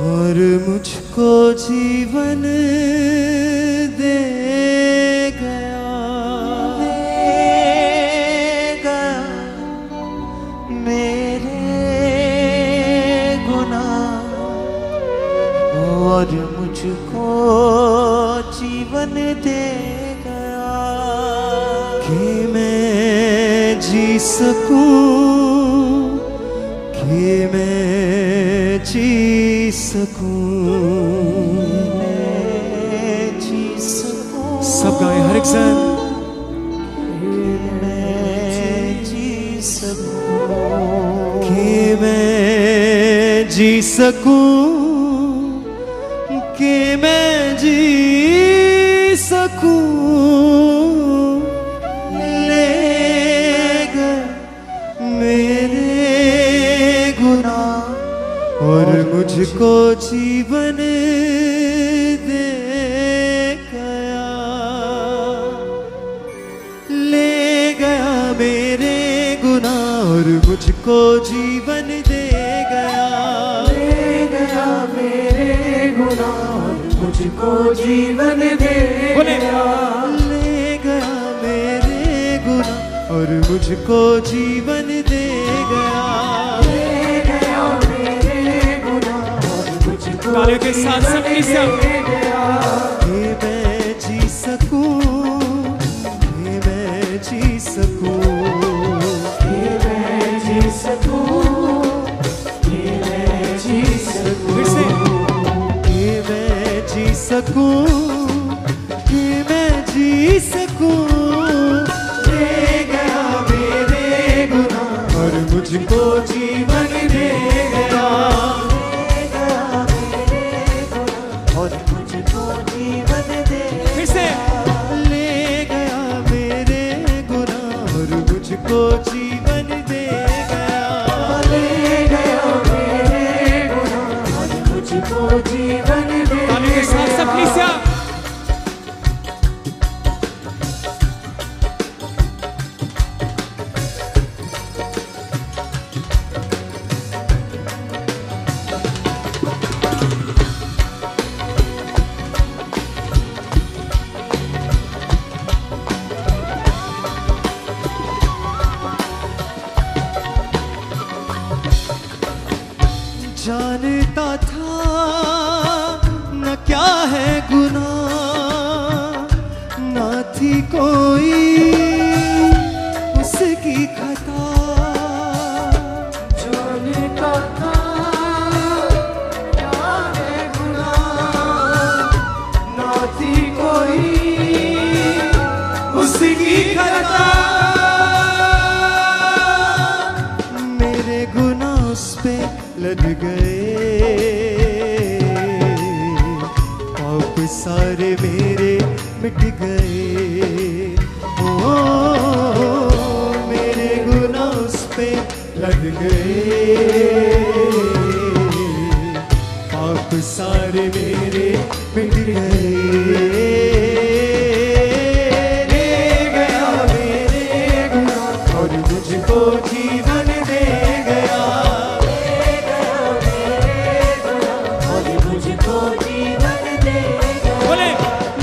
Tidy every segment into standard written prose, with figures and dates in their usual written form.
और मुझको जीवन दे गया, मेरे गुनाह और मुझको जीवन दे गया कि मैं जी सकूं, कि मैं जी सकूं, मैं जी सकूं। सब गाएं हर एक जन। मैं जी सकूं, कि मैं जी सकूं, कि मैं जी सकूं। ले गए मेरे गुनाह और मुझको जीवन दे गया, ले गया मेरे गुनाह और मुझको जीवन दे गया, ले गया मेरे गुनाह और मुझको जीवन दे गया, ले गया मेरे गुनाह और मुझको जीवन दे गया, ले गया मेरे गुनाह और मुझको तालियों के साथ सबके साथ कि मैं जी सकूं, कि मैं जी सकूं, कि मैं जी सकूं, कि मैं जी सकूं, फिर से कि मैं जी सकूं, कि मैं जी सकूं। ले गया मेरे गुनाह और मुझको जीवन दे गया, ले गया मेरे गुनाह और मुझको जीवन दे फिर से ले गया मेरे गुनाह और मुझको जीवन दे गया, ले गया मेरे गुनाह और मुझको जीवन दे तालियों के साथ सब कलीसिया जानता था न क्या है गुनाह, न थी कोई उसकी खता, जानता था क्या है गुनाह, ना थी कोई उसकी खता। मेरे गुनाह उस पे लद गए, पाप सारे मेरे मिट गए, ओ मेरे गुनाह उस पे लद गए, पाप सारे मेरे मिट गए। ले गया मेरे गुनाह और मुझको जीवन दे गया, मुझको जीवन दे बोले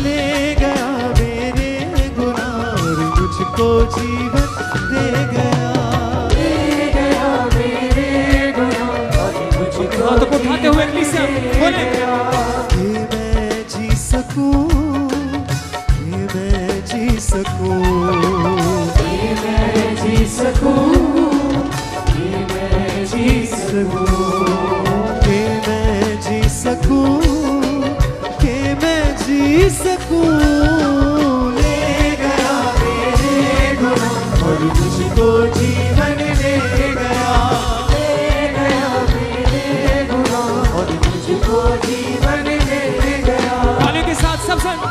ले गया मेरे गुनाह और मुझको जीवन दे गया, ले गया मेरे गुनाह और मुझको हाथों को उठाते हुए कलीसिया बोले कि मैं जी सकूं, कि मैं जी सकूं, कि मैं जी सकूं, कि मैं जी सकूं, कि मैं जी सकूं, कि मैं जी सकूं। ले गया मेरे गुनाह और मुझको जीवन दे गया, ले गया मेरे गुनाह और मुझको जीवन दे गया, तालियों के साथ सब संग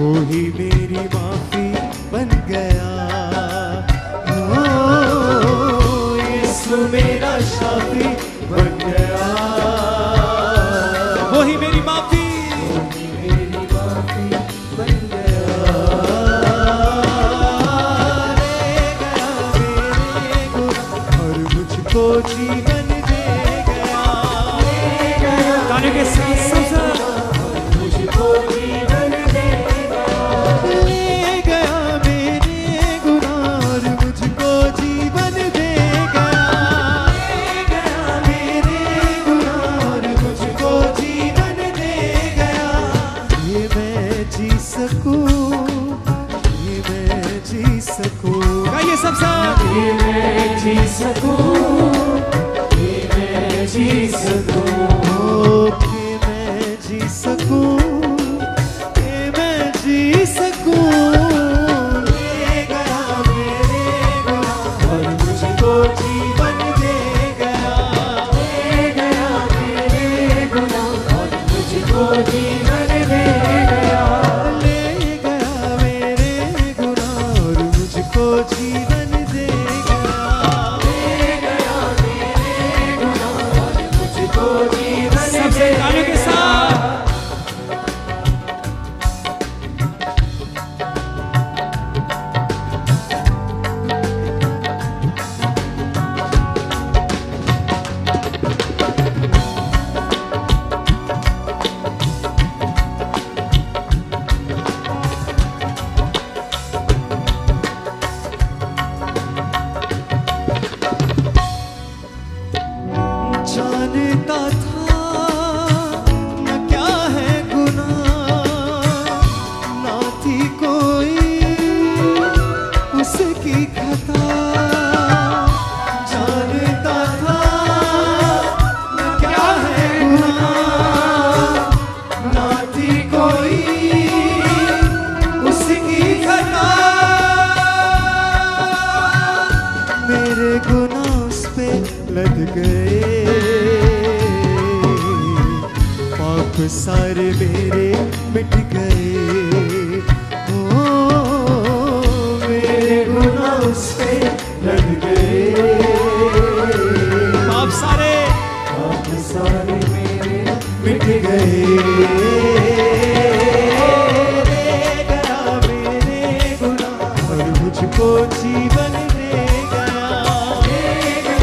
वो ही मेरी माफी बन गया। ओ यीशु मेरा शाफी बन गया। वो ही मेरी माफी मेरी माफी बन गया। ले गया मेरे गुनाह और मुझको जीवन दे गया। ले गया गाने के साथ सब मुझको जीवन दे गया। ले गया मेरे गुनाह और मुझको जीवन दे गया। ले गया मेरे गुनाह और मुझको जीवन दे गया। ये मैं जी सकूं, ये मैं जी सकूं। गाइए सब साथ। ये मैं जी सकूं, ये मैं जी सकूं, ओ कि मैं जी सकूं, कि मैं जी सकूं। ले गया मेरे गुनाह और मुझको जीवन दे गया। ले गया मेरे गुनाह और मुझको जीवन दे गया। ले गया मेरे गुनाह और मुझको जीवन दे गया। ले गया मेरे गुनाह और मुझको जीवन सबसे दे गाने के साथ। जानता था न क्या है गुनाह, ना थी कोई उसकी खता। जानता था न क्या है गुनाह, ना थी कोई उसकी खता। मेरे गुनाह उस पे लद गए, पाप सारे मेरे मिट गए। ओ मेरे गुनाह उस पे लद गए, आप सारे पाप सारे मेरे मिट गए। ले गया मेरे गुनाह और मुझको जीवन दे गया।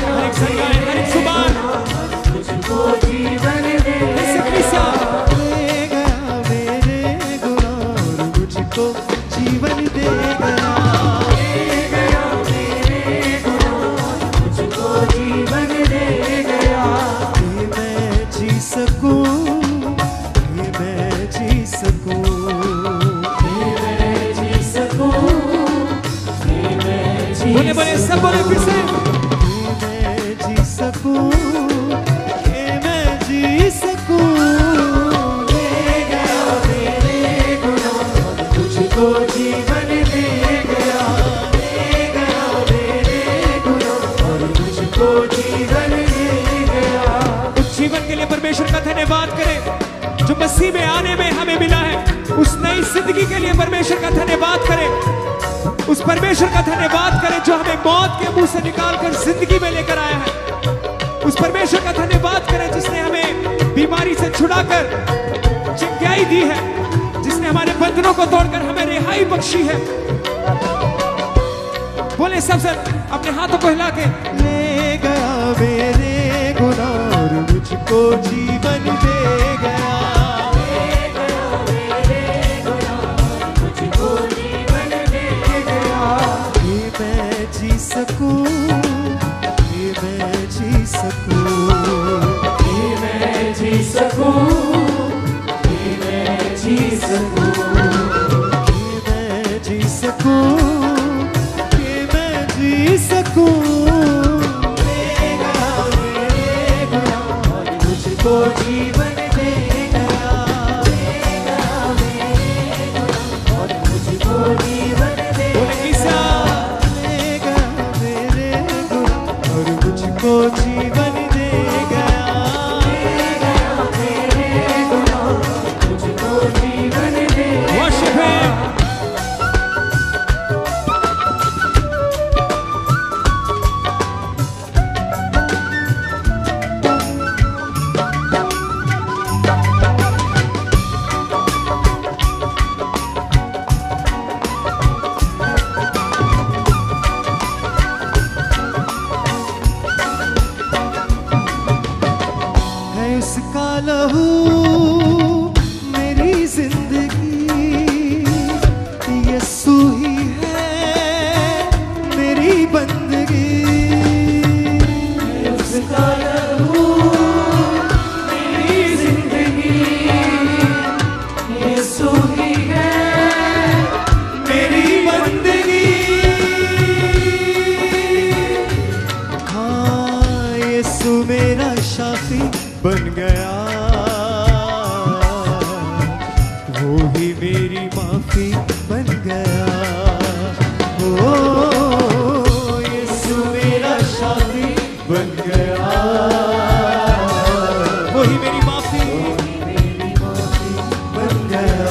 हर एक संग गाए, हर एक जुबान। मुझको जीवन दे ऐसे कलीसिया। ले गया मेरे गुनाह और मुझको जीवन दे गया। ले गया मेरे गुनाह और मुझको जीवन दे गया। ये मैं जी सकूं, ये मैं जी सकूं। ये मैं जी सकूं, ये मैं जी बोले बोले सब बोले फिर से। ये मैं जी सकूं, ये मैं जी सकूं। ले गया मेरे गुनाह और मुझको जीवन दे गया। ले गया मेरे गुनाह और मुझको जीवन दे गया। उस जीवन के लिए परमेश्वर का धन्यवाद करें जो मसीह में आने में हमें मिला है। उस नई जिंदगी के लिए परमेश्वर का धन्यवाद करें। उस परमेश्वर का धन्यवाद करें जो हमें मौत के मुंह से निकालकर जिंदगी में लेकर आया है। उस परमेश्वर का धन्यवाद करें जिसने हमें बीमारी से छुड़ाकर चंगाई दी है, जिसने हमारे बंधनों को तोड़कर हमें रिहाई बख्शी है। बोले सब सर अपने हाथों को हिला के। ले गया मेरे गुनाह और मुझको जीवन दे गया। ले गया मेरे गुनाह और मुझको जीवन दे गया। ये मैं जी सकूं, ये मैं जी सकूं। ये मैं जी सकूं, ये मैं जी सकूं, ये मैं जी सकूं, ये मैं जी सकूं। ले गया मेरे गुनाह और मुझको जीवन दे गया। बन गया, वो ही मेरी माफी बन गया। ओ यीशु मेरा शाफी बन गया, वो ही मेरी माफी बन गया।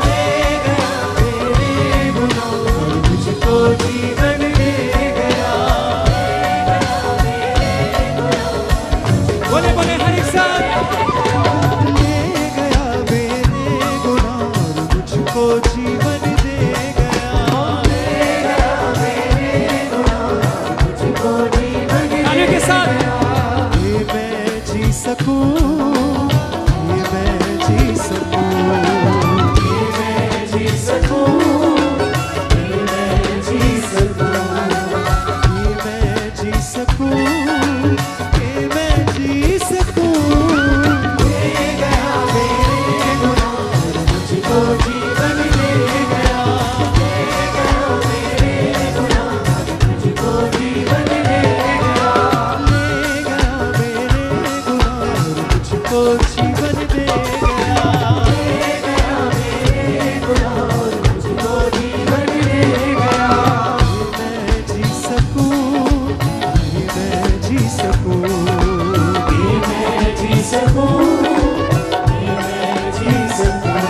ले गया मेरे गुनाह और मुझको जीवन दे गया। बोले बोले हर एक साथ। ले गया मेरे गुनाह और मुझको जीवन दे गया। ले गया मेरे गुनाह और मुझको जीवन दे तालियों के साथ। गया। ये मैं जी सकूं, ये मैं जी सकूं, ये मैं जी सकूं, ये मैं जी सकूं, ये मैं जी सकूं, ये मैं जी सकूं। ले गया मेरे गुनाह और मुझको जीवन दे गया। ले गया मेरे गुनाह और मुझको जीवन दे गया। ले गया मेरे गुनाह और मुझको जीवन दे गया। ले गया मेरे गुनाह और मुझको जीवन दे गया। ये मैं जी सकूं, ये मैं जी सकूं, ये मैं जी सकूं, ये मैं जी सकूं,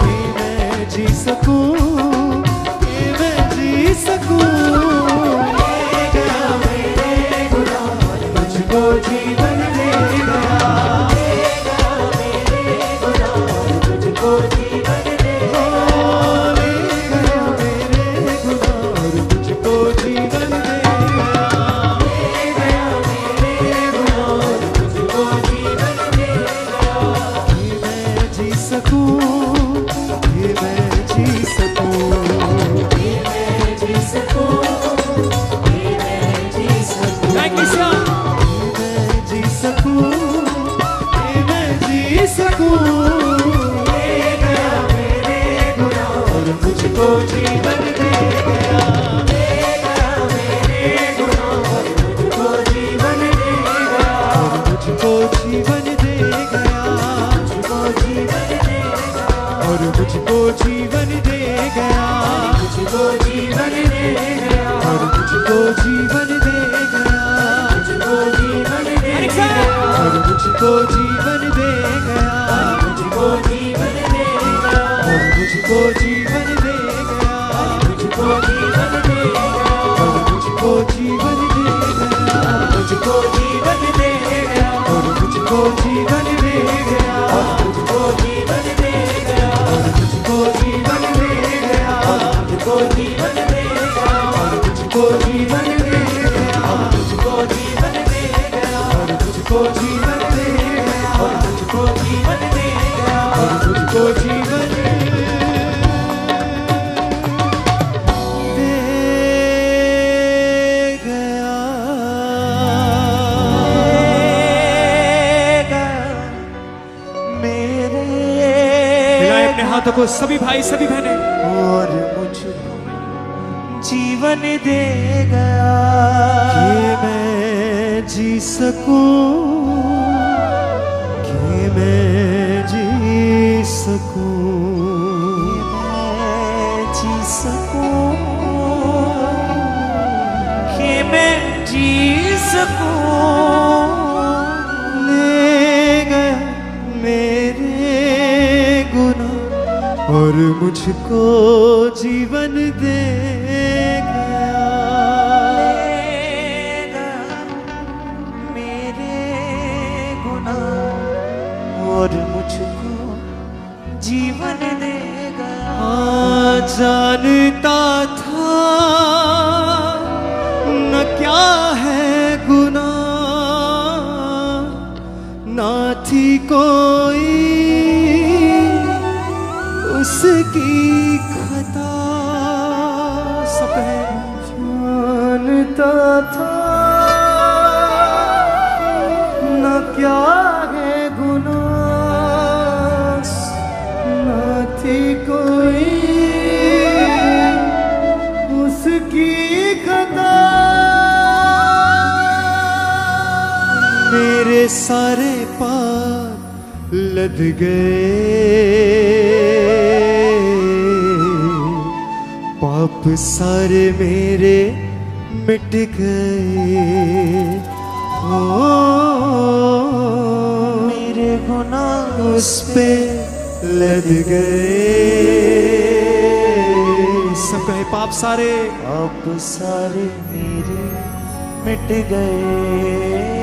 ये मैं जी सकूं, ये मैं जी सकूं। ले गया मेरे गुनाह और मुझको जीवन दे गया। ले गया मेरे गुनाह और मुझको जीवन दे गया। ले गया मेरे गुनाह और मुझको जीवन दे गया। ले गया मेरे गुनाह और मुझको जीवन दे गया। ये मैं जी सकूं, ये मैं जी सकूं, ये मैं जी सकूं, ये मैं जी सकूं। Thank you sir. ये मैं जी सकूं, ये मैं जी सकूं। ले गया मेरे गुनाह और मुझको जीवन दे गया। ले गया मेरे गुनाह और मुझको जीवन दे गया। और मुझको जीवन दे गया, मुझको जीवन दे गया। और मुझको जीवन दे गया, मुझको जीवन दे गया। और मुझको जीवन दे गया, मुझको जीवन दे हर एक गया। साथ। और मुझको जीवन दे गया, मुझको जीवन दे गया। और मुझको जीवन दे गया, मुझको जीवन दे गया। और मुझको जीवन दे गया, मुझको जीवन दे गया। और मुझको जीवन दे गया, और मुझको जीवन दे गया। और मुझको जीवन दे गया, और मुझको जीवन दे गया। और मुझको जीवन दे गया, और मुझको जीवन दे गया। और मुझको जीवन दे गया, और मुझको जीवन दे गया। और मुझको जीवन दे मिलाएं अपने हाथों को सभी भाई सभी बहनें। और मुझको जीवन दे गया। कि मैं जी सकूं, कि मैं जी सकूं, मैं जी सकूं, कि मैं जी सकूं। ले गया मेरे गुनाह और मुझको जीवन दे गया। ले गया मेरे गुनाह और मुझको जीवन दे गया। जानता था न क्या है गुनाह, ना थी कोई उसकी खता। सब है जानता था न क्या है गुनाह, न थी कोई उसकी खता। सारे पाप लद गए, पाप सारे मेरे मिट गए। ओ मेरे गुनाह उस पे लद गए। सब कहे पाप सारे मेरे मिट गए।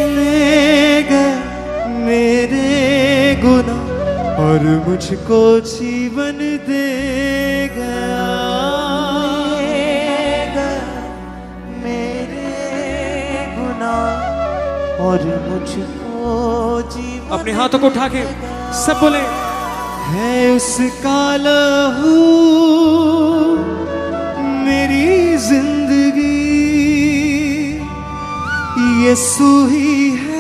ले गए मेरे गुनाह और मुझको जीवन दे गया। ले गए मेरे गुनाह और मुझको जीवन। अपने हाथों को उठा के सब बोले, है उसका लहू मेरी जिंदगी, यीशु ही है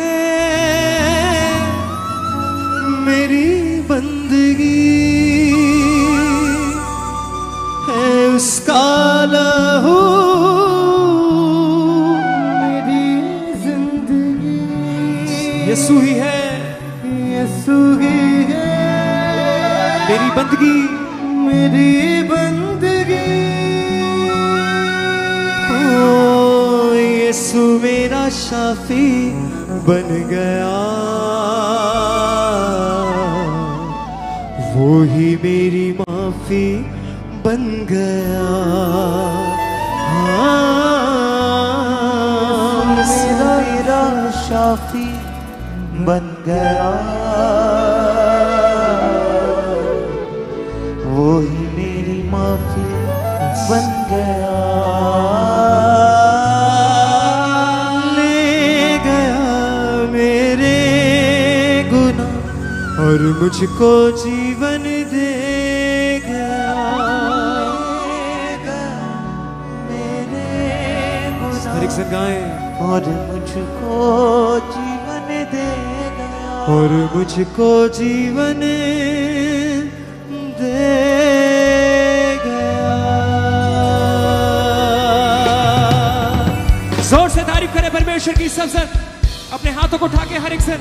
मेरी बंदगी। है उसका लहू मेरी जिंदगी, यीशु ही है, यीशु ही है मेरी बंदगी, मेरी बंदगी। ओ यीशु मेरा शाफी बन गया, वो ही मेरी माफी बन गया। हाँ मेरा शाफी बन गया, वो ही मेरी माफी बन गया। ले गया मेरे गुनाह और मुझको जीवन दे गया। मेरे गुनाह हर एक से गाएं, और मुझको जीवन दे गया। और मुझको जीवन दे गया। जोर से तारीफ करें परमेश्वर की। सब सर अपने हाथों को उठा के हर एक सर